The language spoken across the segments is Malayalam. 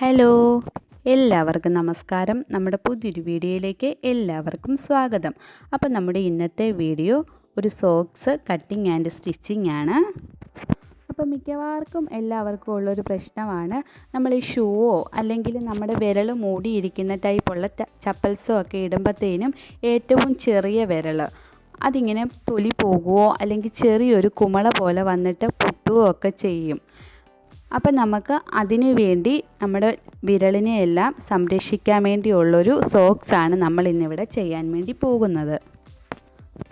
ഹലോ, എല്ലാവർക്കും നമസ്കാരം. നമ്മുടെ പുതിയൊരു വീഡിയോയിലേക്ക് എല്ലാവർക്കും സ്വാഗതം. അപ്പം നമ്മുടെ ഇന്നത്തെ വീഡിയോ ഒരു സോക്സ് കട്ടിങ് ആൻഡ് സ്റ്റിച്ചിങ് ആണ്. അപ്പോൾ മിക്കവാർക്കും എല്ലാവർക്കും ഉള്ളൊരു പ്രശ്നമാണ് നമ്മൾ ഈ ഷൂവോ അല്ലെങ്കിൽ നമ്മുടെ വിരൽ മൂടിയിരിക്കുന്ന ടൈപ്പുള്ള ചപ്പൽസോ ഒക്കെ ഇടുമ്പോഴത്തേനും ഏറ്റവും ചെറിയ വിരൽ അതിങ്ങനെ തൊലി പോകുമോ അല്ലെങ്കിൽ ചെറിയൊരു കുമള പോലെ വന്നിട്ട് പൊട്ടുകയോ ഒക്കെ ചെയ്യും. അപ്പം നമുക്ക് അതിനു വേണ്ടി നമ്മുടെ വിരലിനെയെല്ലാം സംരക്ഷിക്കാൻ വേണ്ടിയുള്ളൊരു സോക്സാണ് നമ്മൾ ഇന്നിവിടെ ചെയ്യാൻ വേണ്ടി പോകുന്നത്.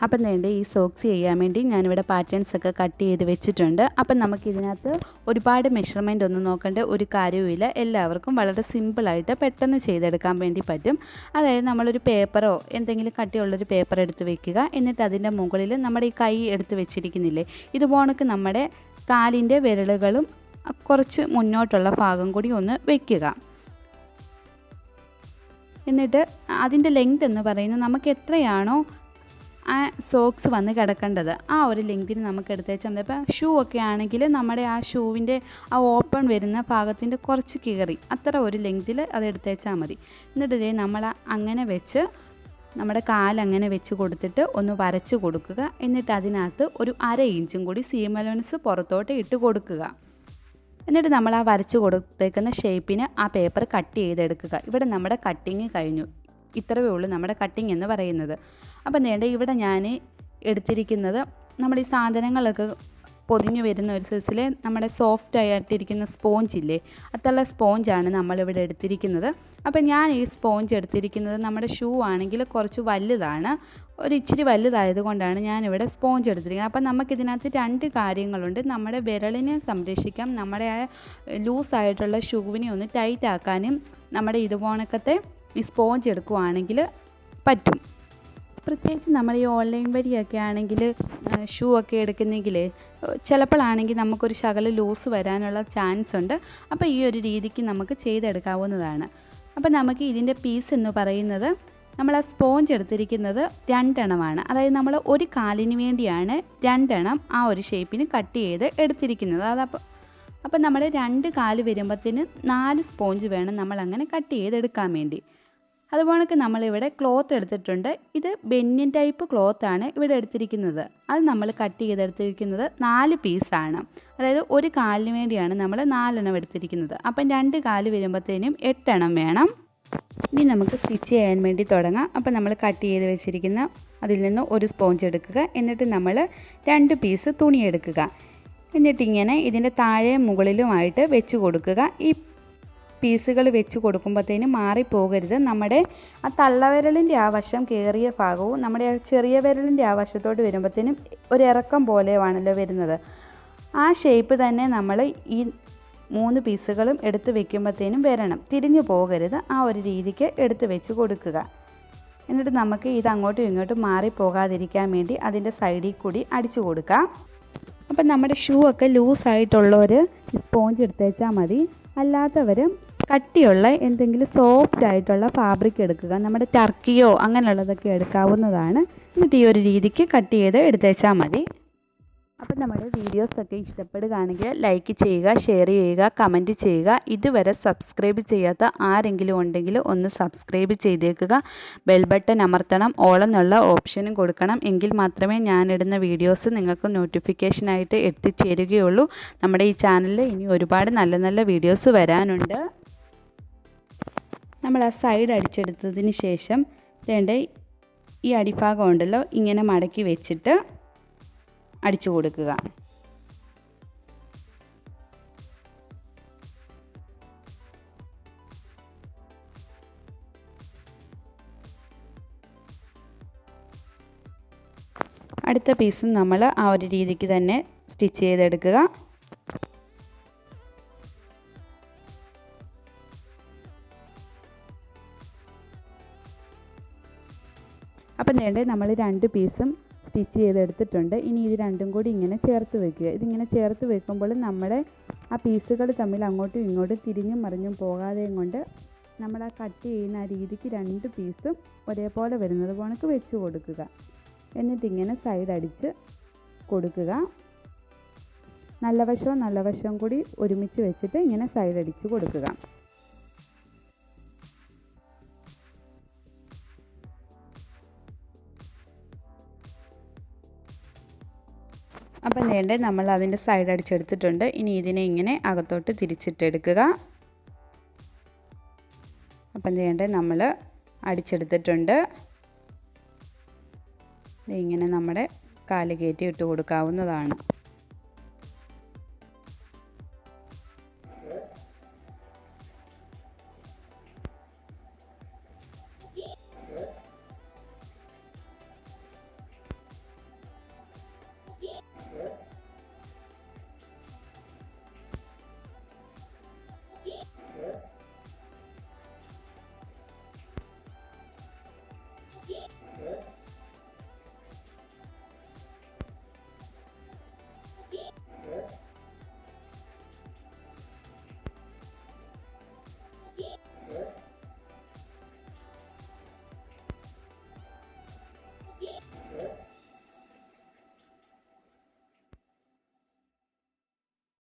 അപ്പം വേണ്ട ഈ സോക്സ് ചെയ്യാൻ വേണ്ടി ഞാനിവിടെ പാറ്റേൺസ് ഒക്കെ കട്ട് ചെയ്ത് വെച്ചിട്ടുണ്ട്. അപ്പം നമുക്കിതിനകത്ത് ഒരുപാട് മെഷർമെൻ്റ് ഒന്നും നോക്കേണ്ട ഒരു കാര്യവുമില്ല. എല്ലാവർക്കും വളരെ സിമ്പിളായിട്ട് പെട്ടെന്ന് ചെയ്തെടുക്കാൻ വേണ്ടി പറ്റും. അതായത് നമ്മളൊരു പേപ്പറോ എന്തെങ്കിലും കട്ടിയുള്ളൊരു പേപ്പർ എടുത്ത് വെക്കുക. എന്നിട്ട് അതിൻ്റെ മുകളിൽ നമ്മുടെ ഈ കൈ എടുത്ത് വെച്ചിരിക്കുന്നില്ലേ, ഇതുപോണക്ക് നമ്മുടെ കാലിൻ്റെ വിരലുകളും കുറച്ച് മുന്നോട്ടുള്ള ഭാഗം കൂടി ഒന്ന് വയ്ക്കുക. എന്നിട്ട് അതിൻ്റെ ലെങ്ത് എന്ന് പറയുന്നത് നമുക്ക് എത്രയാണോ ആ സോക്സ് വന്ന് കിടക്കേണ്ടത് ആ ഒരു ലെങ്തിന് നമുക്ക് എടുത്തേച്ചാൽ മതി. ഇപ്പോൾ ഷൂ ഒക്കെ ആണെങ്കിൽ നമ്മുടെ ആ ഷൂവിൻ്റെ ആ ഓപ്പൺ വരുന്ന ഭാഗത്തിൻ്റെ കുറച്ച് കീറി അത്ര ഒരു ലെങ്തിൽ അത് എടുത്തേച്ചാൽ മതി. എന്നിട്ട് നമ്മൾ അങ്ങനെ വെച്ച് നമ്മുടെ കാലങ്ങനെ വെച്ച് കൊടുത്തിട്ട് ഒന്ന് വരച്ച് കൊടുക്കുക. എന്നിട്ട് അതിനകത്ത് ഒരു 1/2 ഇഞ്ചും കൂടി സീം അലവൻസ് പുറത്തോട്ട് ഇട്ട് കൊടുക്കുക. എന്നിട്ട് നമ്മൾ ആ വരച്ച് കൊടുത്തേക്കുന്ന ഷേപ്പിന് ആ പേപ്പർ കട്ട് ചെയ്തെടുക്കുക. ഇവിടെ നമ്മുടെ കട്ടിങ് കഴിഞ്ഞു. ഇത്രയേ ഉള്ളൂ നമ്മുടെ കട്ടിങ് എന്ന് പറയുന്നത്. അപ്പം വേണ്ട ഇവിടെ ഞാൻ എടുത്തിരിക്കുന്നത് നമ്മുടെ ഈ സാധനങ്ങളൊക്കെ പൊതിഞ്ഞു വരുന്ന ഒരു സൈസിൽ നമ്മുടെ സോഫ്റ്റ് ആയിട്ടിരിക്കുന്ന സ്പോഞ്ചില്ലേ, അത്തുള്ള സ്പോഞ്ചാണ് നമ്മളിവിടെ എടുത്തിരിക്കുന്നത്. അപ്പം ഞാൻ ഈ സ്പോഞ്ച് എടുത്തിരിക്കുന്നത് നമ്മുടെ ഷൂ ആണെങ്കിൽ കുറച്ച് വലുതാണ്, ഒരു ഇച്ചിരി വലുതായതുകൊണ്ടാണ് ഞാനിവിടെ സ്പോഞ്ച് എടുത്തിരിക്കുന്നത്. അപ്പം നമുക്കിതിനകത്ത് 2 കാര്യങ്ങളുണ്ട്. നമ്മുടെ വിരലിനെ സംരക്ഷിക്കാം, നമ്മുടെ ആ ലൂസായിട്ടുള്ള ഷൂവിനെ ഒന്ന് ടൈറ്റ് ആക്കാനും നമ്മുടെ ഇതുപോണക്കത്തെ ഈ സ്പോഞ്ച് എടുക്കുവാണെങ്കിൽ പറ്റും. പ്രത്യേകിച്ച് നമ്മൾ ഈ ഓൺലൈൻ വഴിയൊക്കെ ആണെങ്കിൽ ഷൂ ഒക്കെ എടുക്കുന്നെങ്കിൽ ചിലപ്പോഴാണെങ്കിൽ നമുക്കൊരു ശകലം ലൂസ് വരാനുള്ള ചാൻസ് ഉണ്ട്. അപ്പോൾ ഈ ഒരു രീതിക്ക് നമുക്ക് ചെയ്തെടുക്കാവുന്നതാണ്. അപ്പോൾ നമുക്ക് ഇതിൻ്റെ പീസ് എന്ന് പറയുന്നത് നമ്മൾ ആ സ്പോഞ്ച് എടുത്തിരിക്കുന്നത് 2 എണ്ണമാണ്. അതായത് നമ്മൾ ഒരു കാലിന് വേണ്ടിയാണ് 2 എണ്ണം ആ ഒരു ഷേപ്പിന് കട്ട് ചെയ്ത് എടുത്തിരിക്കുന്നത്. അപ്പോൾ നമ്മൾ 2 കാല് വരുമ്പോഴത്തേന് 4 സ്പോഞ്ച് വേണം നമ്മൾ അങ്ങനെ കട്ട് ചെയ്തെടുക്കാൻ വേണ്ടി. അതുപോലൊക്കെ നമ്മളിവിടെ ക്ലോത്ത് എടുത്തിട്ടുണ്ട്. ഇത് ബെന്യൻ ടൈപ്പ് ക്ലോത്താണ് ഇവിടെ എടുത്തിരിക്കുന്നത്. അത് നമ്മൾ കട്ട് ചെയ്തെടുത്തിരിക്കുന്നത് 4 പീസാണ്. അതായത് ഒരു കാലിന് വേണ്ടിയാണ് നമ്മൾ 4 എണ്ണം എടുത്തിരിക്കുന്നത്. അപ്പം 2 കാല് വരുമ്പോഴത്തേനും 8 എണ്ണം വേണം. ഇനി നമുക്ക് സ്റ്റിച്ച് ചെയ്യാൻ വേണ്ടി തുടങ്ങാം. അപ്പം നമ്മൾ കട്ട് ചെയ്ത് വെച്ചിരിക്കുന്ന അതിൽ നിന്ന് ഒരു സ്പോഞ്ച് എടുക്കുക. എന്നിട്ട് നമ്മൾ 2 പീസ് തുണി എടുക്കുക. എന്നിട്ടിങ്ങനെ ഇതിൻ്റെ താഴെ മുകളിലുമായിട്ട് വെച്ച് കൊടുക്കുക. ഈ പീസുകൾ വെച്ച് കൊടുക്കുമ്പോഴത്തേനും മാറിപ്പോകരുത്. നമ്മുടെ ആ തള്ളവിരലിൻ്റെ ആ വശം കയറിയ ഭാഗവും നമ്മുടെ ആ ചെറിയ വിരലിൻ്റെ ആ വശത്തോട്ട് വരുമ്പോഴത്തേനും ഒരു ഇറക്കം പോലെയാണല്ലോ വരുന്നത്. ആ ഷേപ്പ് തന്നെ നമ്മൾ ഈ 3 പീസുകളും എടുത്ത് വെക്കുമ്പോഴത്തേനും വരണം, തിരിഞ്ഞു പോകരുത്. ആ ഒരു രീതിക്ക് എടുത്ത് വെച്ച് കൊടുക്കുക. എന്നിട്ട് നമുക്ക് ഇത് അങ്ങോട്ടും ഇങ്ങോട്ടും മാറിപ്പോകാതിരിക്കാൻ വേണ്ടി അതിൻ്റെ സൈഡിൽ കൂടി അടിച്ചു കൊടുക്കാം. അപ്പം നമ്മുടെ ഷൂ ഒക്കെ ലൂസായിട്ടുള്ളവർ സ്പോഞ്ച് എടുത്തേച്ചാൽ മതി. അല്ലാത്തവർ കട്ടിയുള്ള എന്തെങ്കിലും സോഫ്റ്റ് ആയിട്ടുള്ള ഫാബ്രിക് എടുക്കുക. നമ്മുടെ ടർക്കിയോ അങ്ങനെയുള്ളതൊക്കെ എടുക്കാവുന്നതാണ്. എന്നിട്ട് ഈ ഒരു രീതിക്ക് കട്ട് ചെയ്ത് എടുത്തേച്ചാൽ മതി. അപ്പം നമ്മുടെ വീഡിയോസൊക്കെ ഇഷ്ടപ്പെടുകയാണെങ്കിൽ ലൈക്ക് ചെയ്യുക, ഷെയർ ചെയ്യുക, കമൻറ്റ് ചെയ്യുക. ഇതുവരെ സബ്സ്ക്രൈബ് ചെയ്യാത്ത ആരെങ്കിലും ഉണ്ടെങ്കിൽ ഒന്ന് സബ്സ്ക്രൈബ് ചെയ്തേക്കുക. ബെൽ ബട്ടൺ അമർത്തണം, ഓൾ എന്നുള്ള ഓപ്ഷനും കൊടുക്കണം. എങ്കിൽ മാത്രമേ ഞാനിടുന്ന വീഡിയോസ് നിങ്ങൾക്ക് നോട്ടിഫിക്കേഷനായിട്ട് എത്തിച്ചേരുകയുള്ളൂ. നമ്മുടെ ഈ ചാനലിൽ ഇനി ഒരുപാട് നല്ല നല്ല വീഡിയോസ് വരാനുണ്ട്. നമ്മൾ ആ സൈഡ് അടിച്ചെടുത്തതിന് ശേഷം വേണ്ട ഈ അടിഭാഗം ഉണ്ടല്ലോ ഇങ്ങനെ മടക്കി വെച്ചിട്ട് അടിച്ചു കൊടുക്കുക. അടുത്ത പീസും നമ്മൾ ആ ഒരു രീതിക്ക് തന്നെ സ്റ്റിച്ച് ചെയ്തെടുക്കുക. അപ്പം വേണ്ടേ നമ്മൾ 2 പീസും സ്റ്റിച്ച് ചെയ്തെടുത്തിട്ടുണ്ട്. ഇനി ഇത് രണ്ടും കൂടി ഇങ്ങനെ ചേർത്ത് വെക്കുക. ഇതിങ്ങനെ ചേർത്ത് വെക്കുമ്പോൾ നമ്മുടെ ആ പീസുകൾ തമ്മിൽ അങ്ങോട്ടും ഇങ്ങോട്ടും തിരിഞ്ഞും മറിഞ്ഞും പോകാതെയും കൊണ്ട് നമ്മൾ ആ കട്ട് ചെയ്യുന്ന ആ രീതിക്ക് 2 പീസും ഒരേപോലെ വരുന്നത് കണക്ക് വെച്ച് കൊടുക്കുക. എന്നിട്ടിങ്ങനെ സൈഡ് അടിച്ച് കൊടുക്കുക. നല്ല വശവും കൂടി ഒരുമിച്ച് വെച്ചിട്ട് ഇങ്ങനെ സൈഡ് അടിച്ച് കൊടുക്കുക. അപ്പം വേണ്ടേ നമ്മൾ അതിൻ്റെ സൈഡ് അടിച്ചെടുത്തിട്ടുണ്ട്. ഇനി ഇതിനെ ഇങ്ങനെ അകത്തോട്ട് തിരിച്ചിട്ടെടുക്കുക. അപ്പം വേണ്ടേ നമ്മൾ അടിച്ചെടുത്തിട്ടുണ്ട്. ഇങ്ങനെ നമ്മുടെ കാല് കയറ്റി ഇട്ട് കൊടുക്കാവുന്നതാണ്.